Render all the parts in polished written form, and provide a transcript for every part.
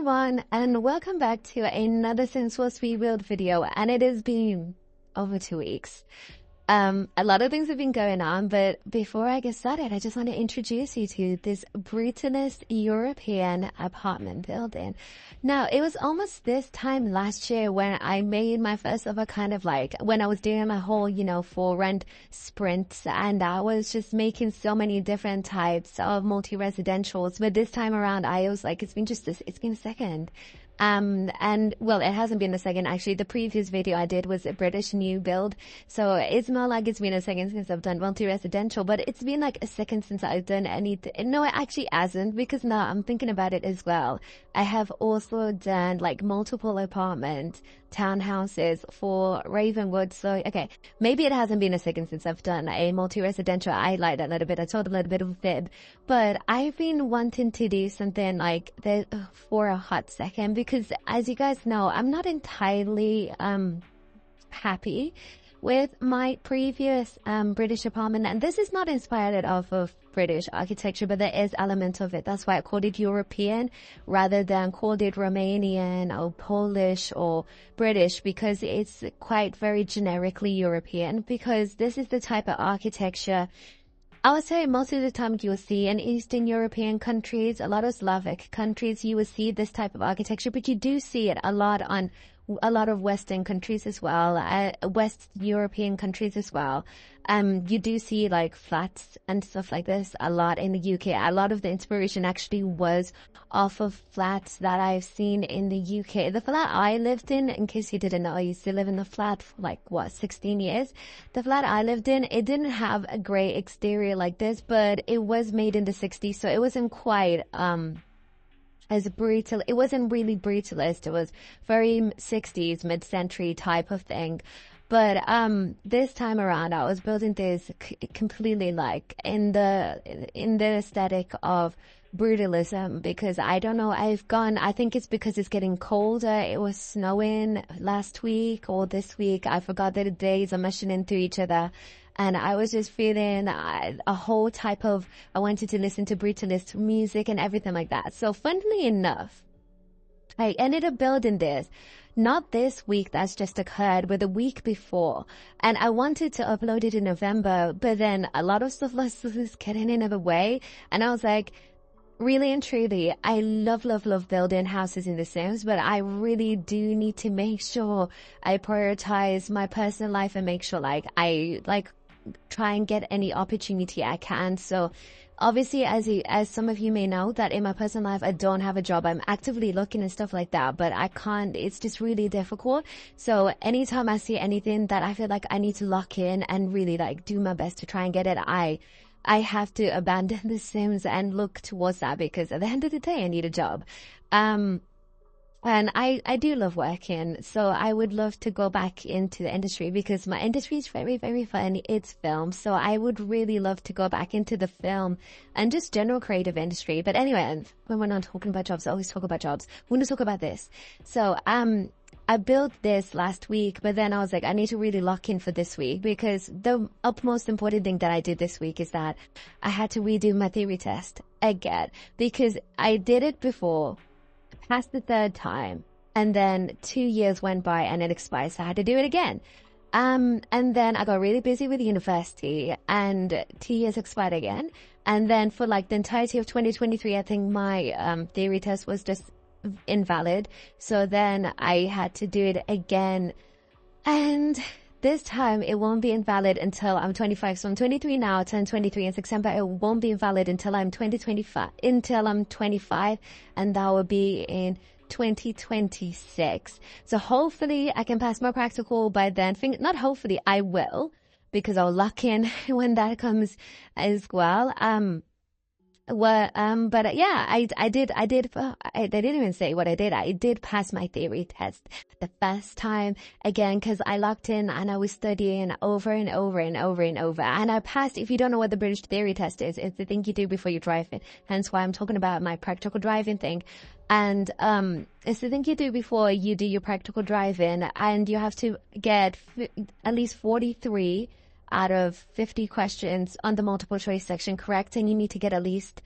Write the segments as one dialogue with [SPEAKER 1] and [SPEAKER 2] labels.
[SPEAKER 1] everyone, and welcome back to another Sensual Speed Build video. And it has been over 2 weeks. A lot of things have been going on, but before I get started, I just want to introduce you to this Brutalist European apartment building. Now, it was almost this time last year when I made my first ever kind of like, when I was doing my whole, for rent sprints, and I was just making so many different types of multi-residentials. But this time around, I was like, it's been a second. And well, it hasn't been a second. Actually, the previous video I did was a British new build. So it's more like it's been a second since I've done multi-residential, but it's been like a second since I've done anything. No, it actually hasn't, because now I'm thinking about it as well. I have also done like multiple apartment townhouses for Ravenwood. So, okay, maybe it hasn't been a second since I've done a multi-residential. I lied a little bit. I told a little bit of a fib, but I've been wanting to do something like that for a hot second, because as you guys know, I'm not entirely happy with my previous British apartment, and this is not inspired off of British architecture, but there is element of it. That's why I called it European rather than called it Romanian or Polish or British, because it's quite very generically European, because this is the type of architecture I would say most of the time you will see in Eastern European countries, a lot of Slavic countries, you will see this type of architecture, but you do see it a lot on a lot of Western countries as well, West European countries as well. You do see like flats and stuff like this a lot in the UK. A lot of the inspiration actually was off of flats that I've seen in the UK. The flat I lived in case you didn't know, I used to live in the flat for like, 16 years. The flat I lived in, it didn't have a great exterior like this, but it was made in the 60s, so it wasn't quite, as brutal. It wasn't really brutalist. It was very 60s, mid-century type of thing. But this time around, I was building this completely like in the aesthetic of brutalism, because I don't know, I think it's because it's getting colder. It was snowing last week or this week. I forgot that the days are meshing into each other. And I was just feeling a whole type of, I wanted to listen to brutalist music and everything like that. So funnily enough, I ended up building this, not this week that's just occurred, but the week before. And I wanted to upload it in November, but then a lot of stuff was getting in the way. And I was like, really and truly, I love building houses in The Sims, but I really do need to make sure I prioritize my personal life and make sure I try and get any opportunity I can. So obviously, as some of you may know, that in my personal life I don't have a job. I'm actively looking and stuff like that, but I can't, it's just really difficult. So anytime I see anything that I feel like I need to lock in and really do my best to try and get it, I have to abandon The Sims and look towards that, because at the end of the day I need a job. And I do love working, so I would love to go back into the industry, because my industry is very, very fun. It's film, so I would really love to go back into the film and just general creative industry. But anyway, when we're not talking about jobs, I always talk about jobs. We're going to talk about this. So I built this last week, but then I was like, I need to really lock in for this week, because the utmost important thing that I did this week is that I had to redo my theory test again, because I did it before, passed the third time, and then 2 years went by and it expired, so I had to do it again. And then I got really busy with university and 2 years expired again. And then for the entirety of 2023, I think my theory test was just invalid. So then I had to do it again. And this time it won't be invalid until I'm 25. So I'm 23 now, I turn 23 in September. It won't be invalid until I'm 25, and that will be in 2026. So hopefully I can pass my practical by then. Not hopefully, I will, because I'll lock in when that comes as well. But yeah, I didn't even say what I did. I did pass my theory test the first time again, because I locked in and I was studying over and over and over and over. And I passed. If you don't know what the British theory test is, it's the thing you do before you drive in. Hence why I'm talking about my practical driving thing. And, it's the thing you do before you do your practical driving, and you have to get at least 43 out of 50 questions on the multiple choice section correct, and you need to get at least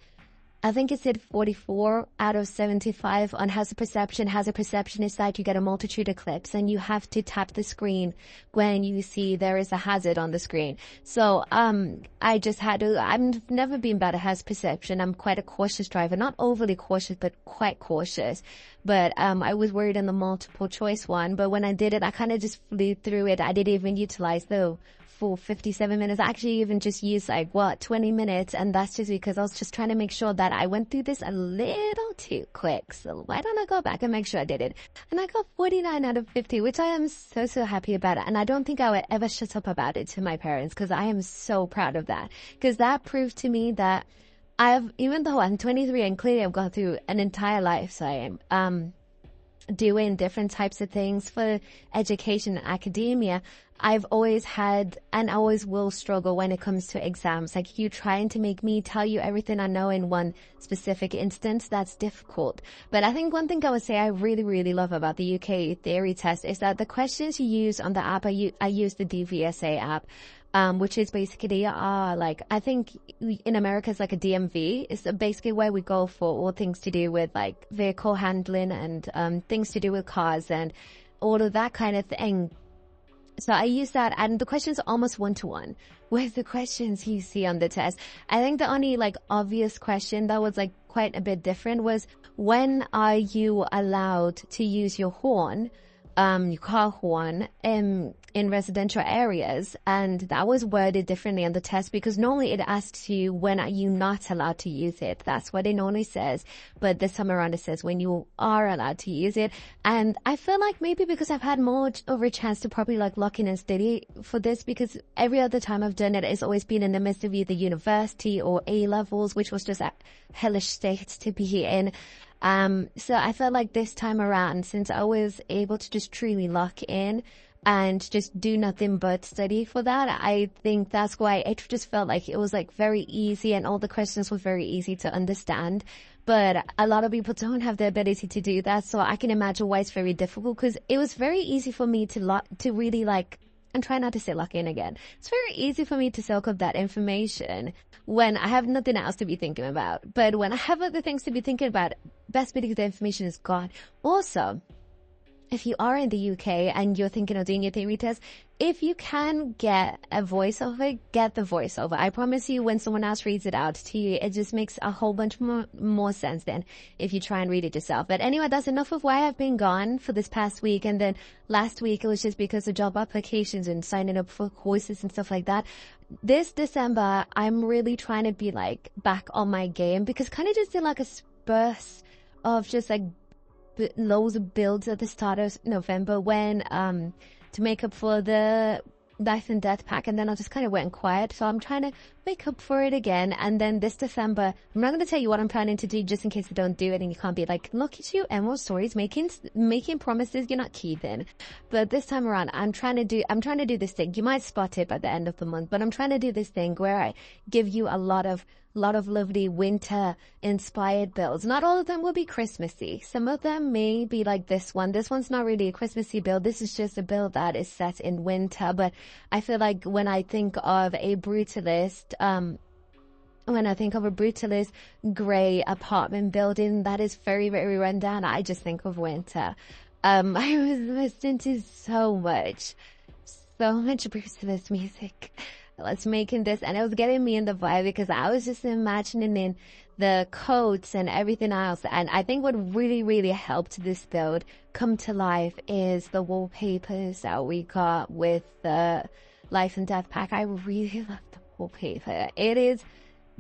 [SPEAKER 1] I think it said 44 out of 75 on hazard perception. Hazard perception is that you get a multitude of clips and you have to tap the screen when you see there is a hazard on the screen. So, I just had to, I've never been bad at hazard perception. I'm quite a cautious driver, not overly cautious, but quite cautious. But, I was worried on the multiple choice one, but when I did it, I kind of just flew through it. I didn't even utilize the full 57 minutes. I actually even just used 20 minutes, and that's just because I was just trying to make sure that I went through this a little too quick. So why don't I go back and make sure I did it? And I got 49 out of 50, which I am so happy about it. And I don't think I would ever shut up about it to my parents, because I am so proud of that, because that proved to me that even though I'm 23 and clearly I've gone through an entire life, so I am doing different types of things for education and academia, I've always had and always will struggle when it comes to exams. Like, you trying to make me tell you everything I know in one specific instance, that's difficult. But I think one thing I would say I really love about the UK theory test is that the questions you use on the app, I use the DVSA app, which is basically, I think in America it's like a DMV. It's basically where we go for all things to do with like vehicle handling and, things to do with cars and all of that kind of thing. So I use that, and the questions are almost one-to-one with the questions you see on the test. I think the only obvious question that was quite a bit different was, when are you allowed to use your horn, your car horn, in residential areas? And that was worded differently on the test, because normally it asks you, when are you not allowed to use it? That's what it normally says. But this time around it says when you are allowed to use it. And I feel like maybe because I've had more of a chance to probably lock in and study for this, because every other time I've done it, it's always been in the midst of either university or A levels, which was just a hellish state to be in. So I felt like this time around, since I was able to just truly lock in and just do nothing but study for that, I think that's why it just felt like it was very easy, and all the questions were very easy to understand. But a lot of people don't have the ability to do that, so I can imagine why it's very difficult, because it was very easy for me to really and try not to say lock in again. It's very easy for me to soak up that information when I have nothing else to be thinking about. But when I have other things to be thinking about, best believe the information is gone. Also, if you are in the UK and you're thinking of doing your theory test, if you can get a voiceover, get the voiceover. I promise you, when someone else reads it out to you, it just makes a whole bunch more sense than if you try and read it yourself. But anyway, that's enough of why I've been gone for this past week. And then last week, it was just because of job applications and signing up for courses and stuff like that. This December, I'm really trying to be back on my game, because kind of just did a burst of just loads of builds at the start of November when to make up for the life and death pack, and then I just kind of went quiet. So I'm trying to make up for it again. And then this December, I'm not going to tell you what I'm planning to do, just in case I don't do it and you can't be look at you, EmeraldStories, making promises you're not keeping. But this time around, I'm trying to do this thing. You might spot it by the end of the month, but I'm trying to do this thing where I give you a lot of lovely winter inspired builds. Not all of them will be Christmassy. Some of them may be like this one. This one's not really a Christmassy build. This is just a build that is set in winter. But I feel like when I think of a Brutalist, grey apartment building that is very, very run down, I just think of winter. I was listening to so much Brutalist music. Let's making this, and it was getting me in the vibe, because I was just imagining in the coats and everything else. And I think what really helped this build come to life is the wallpapers that we got with the life and death pack. I really love the wallpaper. It is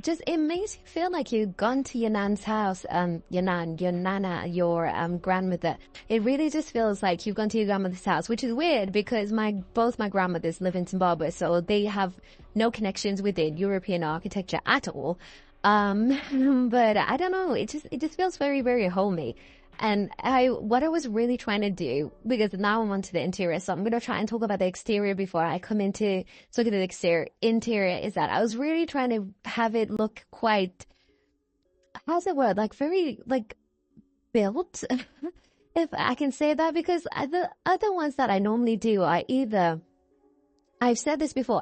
[SPEAKER 1] just, it makes you feel like you've gone to your nan's house, your nana, your grandmother. It really just feels like you've gone to your grandmother's house, which is weird because both my grandmothers live in Zimbabwe, so they have no connections with European architecture at all. But I don't know, it just feels very, very homey. And what I was really trying to do, because now I'm onto the interior, so I'm going to try and talk about the exterior before I come into look at the interior, is that I was really trying to have it look quite, how's the word, very, built, if I can say that, because the other ones that I normally do are either, I've said this before,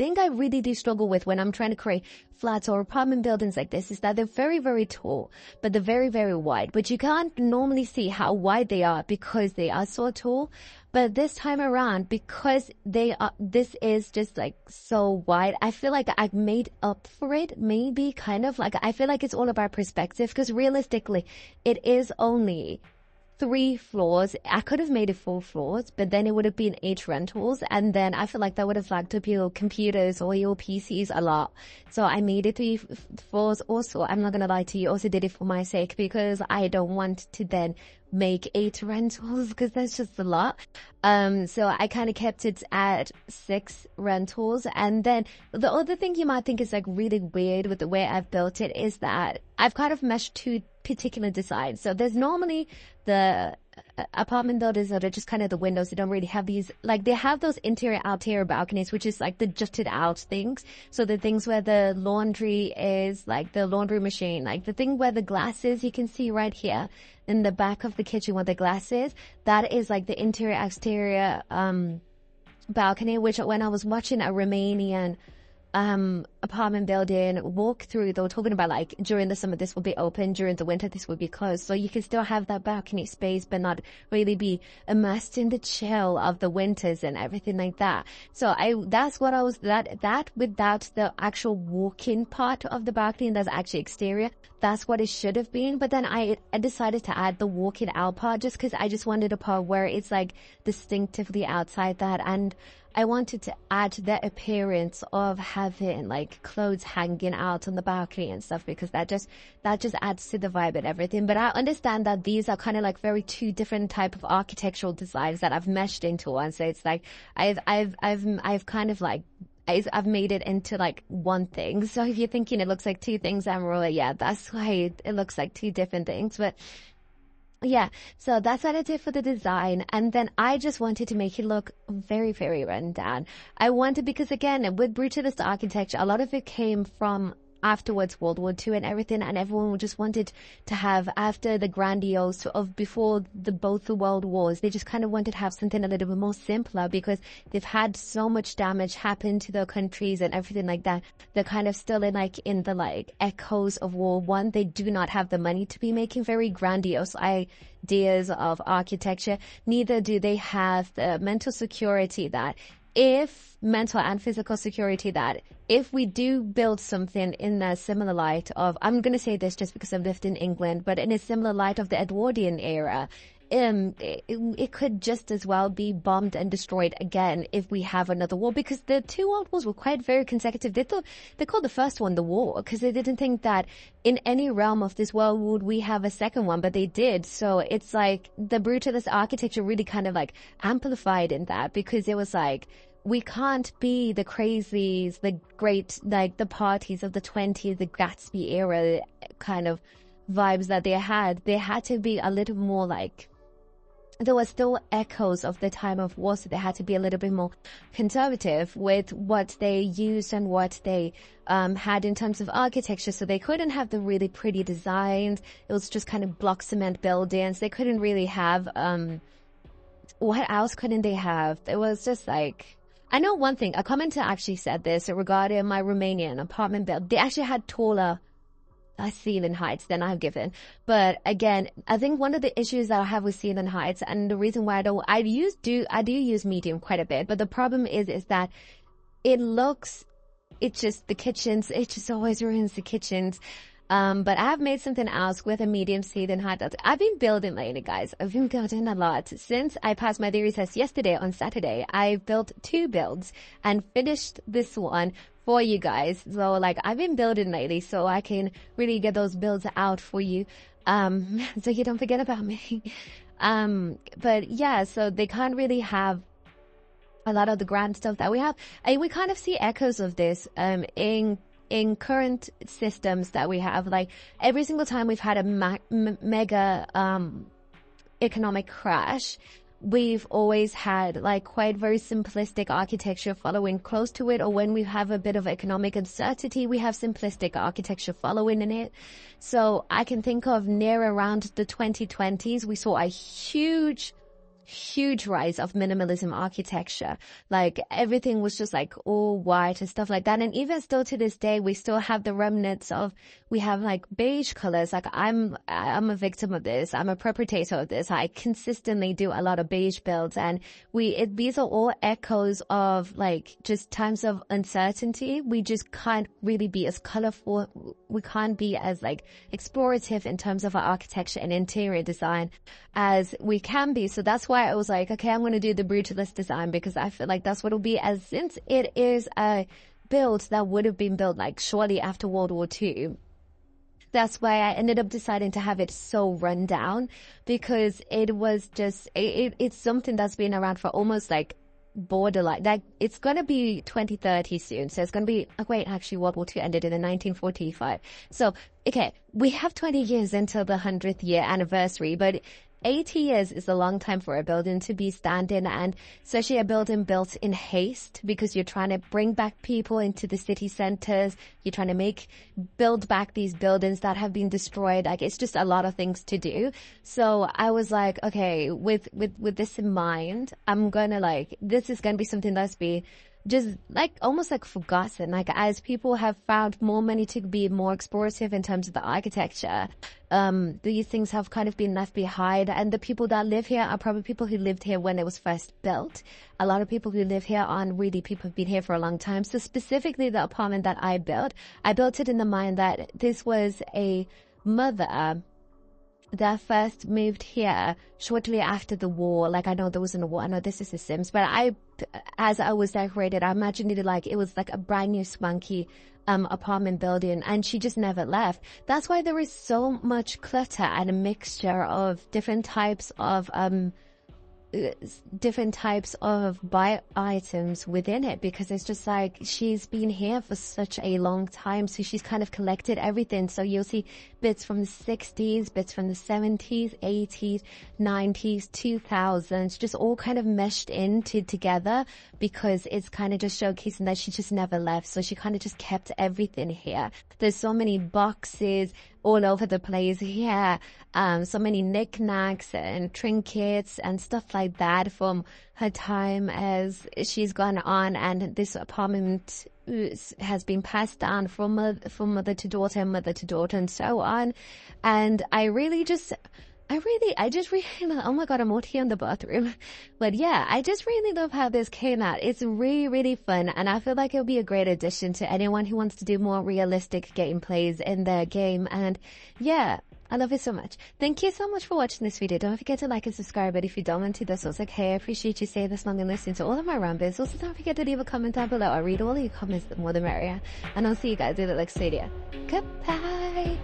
[SPEAKER 1] thing I really do struggle with when I'm trying to create flats or apartment buildings like this is that they're very, very tall, but they're very, very wide. But you can't normally see how wide they are because they are so tall. But this time around, because this is just like so wide, I feel like I've made up for it. Maybe kind of like, I feel like it's all about perspective, because realistically, it is only 3 floors. I could have made it 4 floors, but then it would have been 8 rentals. And then I feel like that would have flagged up your computers or your PCs a lot. So I made it 3 floors also. I'm not going to lie to you. Also did it for my sake, because I don't want to then make 8 rentals, because that's just a lot. So I kind of kept it at 6 rentals. And then the other thing you might think is like really weird with the way I've built it is that I've kind of meshed 2 particular designs. So there's normally the apartment buildings that are just kind of the windows. They don't really have these, like they have those interior balconies, which is like the jutted out things. So the things where the laundry is, like the laundry machine, like the thing where the glass is, you can see right here in the back of the kitchen where the glass is, that is like the interior exterior balcony, which when I was watching a Romanian apartment building walkthrough, they were talking about like during the summer this will be open, during the winter this will be closed, so you can still have that balcony space but not really be immersed in the chill of the winters and everything like that. So that's what I was, that without the actual walk-in part of the balcony, that's actually exterior, that's what it should have been. But then I decided to add the walk-in out part just because I just wanted a part where it's like distinctively outside that, and I wanted to add the appearance of having like clothes hanging out on the balcony and stuff, because that just adds to the vibe and everything. But I understand that these are kind of like very 2 different type of architectural designs that I've meshed into one. So it's like I've kind of like I've made it into like one thing. So if you're thinking it looks like 2 things, Emerald, yeah, that's why it looks like 2 different things. But yeah, so that's what I did for the design. And then I just wanted to make it look very, very run down. I wanted, because again, with Brutalist architecture, a lot of it came from afterwards World War II and everything, and everyone just wanted to have, after the grandiose of before both the world wars, they just kind of wanted to have something a little bit more simpler, because they've had so much damage happen to their countries and everything like that. They're kind of still in the echoes of World War I. They do not have the money to be making very grandiose ideas of architecture. Neither do they have the mental security that mental and physical security that if we do build something in a similar light of, I'm going to say this just because I've lived in England, but in a similar light of the Edwardian era, it could just as well be bombed and destroyed again if we have another war, because the 2 world wars were quite very consecutive. They called the first one the war because they didn't think that in any realm of this world would we have a second one, but they did. So it's like the Brutalist architecture really kind of like amplified in that, because it was like, we can't be the crazies, the great, like the parties of the 20s, the Gatsby era kind of vibes that they had. They had to be a little more like, there were still echoes of the time of war, so they had to be a little bit more conservative with what they used and what they had in terms of architecture. So they couldn't have the really pretty designs. It was just kind of block cement buildings. They couldn't really have, what else couldn't they have? It was just like, I know one thing, a commenter actually said this regarding my Romanian apartment build. They actually had taller ceiling heights than I've given. But again, I think one of the issues that I have with ceiling heights, and the reason why I do use medium quite a bit, but the problem is that it's just the kitchens, it just always ruins the kitchens. But I have made something else with a medium ceiling height. I've been building lately, guys. I've been building a lot. Since I passed my theory test yesterday on Saturday, I built 2 builds and finished this one for you guys. So like I've been building lately so I can really get those builds out for you. So you don't forget about me. But yeah, so they can't really have a lot of the grand stuff that we have. And we kind of see echoes of this, in current systems that we have. Like every single time we've had a mega economic crash, we've always had like quite very simplistic architecture following close to it, or when we have a bit of economic uncertainty, we have simplistic architecture following in it. So I can think of near around the 2020s, we saw a huge huge rise of minimalism architecture. Like everything was just like all white and stuff like that. And even still to this day, we still have the remnants of, we have like beige colors. Like I'm a victim of this. I'm a perpetrator of this. I consistently do a lot of beige builds, and these are all echoes of like just times of uncertainty. We just can't really be as colorful. We can't be as like explorative in terms of our architecture and interior design as we can be. So that's why I was like, okay, I'm going to do the Brutalist design, because I feel like that's what it'll be, as since it is a build that would have been built like shortly after World War II. That's why I ended up deciding to have it so run down, because it was just, it's something that's been around for almost like borderline, like it's going to be 2030 soon. So it's going to be, oh wait, actually World War II ended in 1945. So, okay, we have 20 years until the 100th year anniversary, but 80 years is a long time for a building to be standing, and especially a building built in haste, because you're trying to bring back people into the city centers. You're trying to build back these buildings that have been destroyed. Like it's just a lot of things to do. So I was like, okay, with this in mind, I'm gonna like, this is gonna be something that's be just like almost like forgotten. Like as people have found more money to be more explorative in terms of the architecture, these things have kind of been left behind. And the people that live here are probably people who lived here when it was first built. A lot of people who live here aren't really people who've been here for a long time. So specifically the apartment that I built it in the mind that this was a mother that first moved here shortly after the war. Like I know there wasn't a war. I know this is The Sims, but as I was decorated, I imagined it like it was like a brand new swanky apartment building, and she just never left. That's why there is so much clutter and a mixture of different types of buy items within it, because it's just like she's been here for such a long time, so she's kind of collected everything. So you'll see bits from the 60s, bits from the 70s, 80s, 90s, 2000s, just all kind of meshed into together, because it's kind of just showcasing that she just never left. So she kind of just kept everything here. There's so many boxes all over the place here, so many knickknacks and trinkets and stuff like that from her time as she's gone on, and this apartment has been passed down from mother to daughter and mother to daughter and so on. And I just really love, oh my god, I'm out here in the bathroom. But yeah, I just really love how this came out. It's really, really fun, and I feel like it'll be a great addition to anyone who wants to do more realistic gameplays in their game. And yeah, I love it so much. Thank you so much for watching this video. Don't forget to like and subscribe, but if you don't want to, that's also okay. I appreciate you staying this long and listening to all of my rambles. Also, don't forget to leave a comment down below. I read all your comments, the more the merrier. And I'll see you guys in the next video. Goodbye!